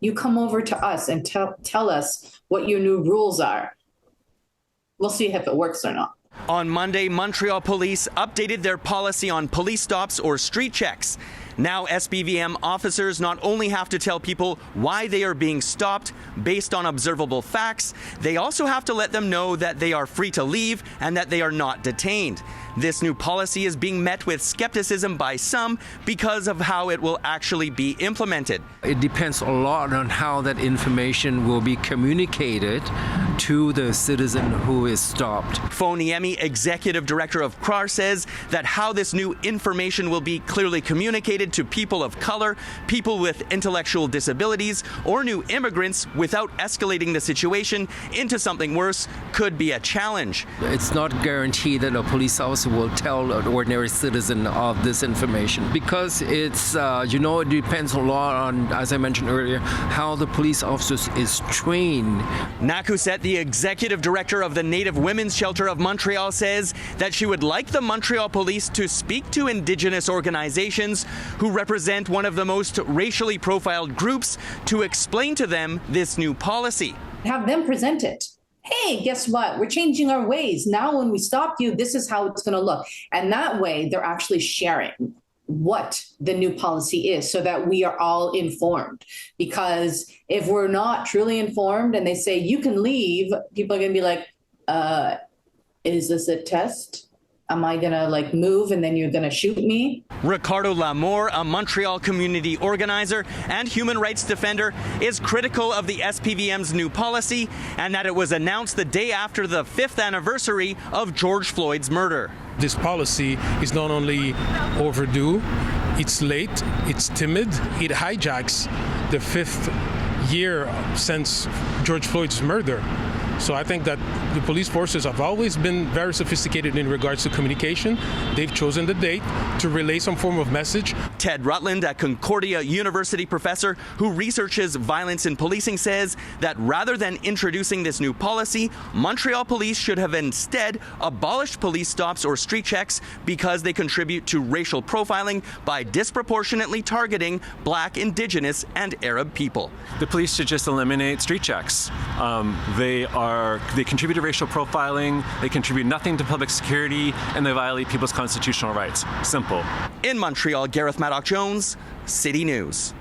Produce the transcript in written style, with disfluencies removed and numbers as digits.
you come over to us and tell us what your new rules are. We'll see if it works or not. On Monday, Montreal police updated their policy on police stops or street checks. Now SPVM officers not only have to tell people why they are being stopped based on observable facts, they also have to let them know that they are free to leave and that they are not detained. This new policy is being met with skepticism by some because of how it will actually be implemented. It depends a lot on how that information will be communicated to the citizen who is stopped. Foniemi, executive director of CRAR, says that how this new information will be clearly communicated to people of color, people with intellectual disabilities, or new immigrants without escalating the situation into something worse could be a challenge. It's not guaranteed that a police officer will tell an ordinary citizen of this information because it's, it depends a lot on, as I mentioned earlier, how the police officer is trained. Nakusette, the executive director of the Native Women's Shelter of Montreal, says that she would like the Montreal police to speak to Indigenous organizations who represent one of the most racially profiled groups to explain to them this new policy. Have them present it. Hey, guess what? We're changing our ways. Now when we stop you, this is how it's going to look. And that way they're actually sharing what the new policy is so that we are all informed. Because if we're not truly informed and they say you can leave, people are going to be like, is this a test? Am I going to move and then you're going to shoot me? Ricardo Lamour, a Montreal community organizer and human rights defender, is critical of the SPVM's new policy and that it was announced the day after the 5th anniversary of George Floyd's murder. This policy is not only overdue, it's late, it's timid, it hijacks the 5th year since George Floyd's murder. So I think that the police forces have always been very sophisticated in regards to communication. They've chosen the date to relay some form of message. Ted Rutland, a Concordia University professor who researches violence in policing, says that rather than introducing this new policy, Montreal police should have instead abolished police stops or street checks because they contribute to racial profiling by disproportionately targeting Black, Indigenous, and Arab people. The police should just eliminate street checks. They contribute to racial profiling, they contribute nothing to public security, and they violate people's constitutional rights. Simple. In Montreal, Gareth Madoc-Jones, City News.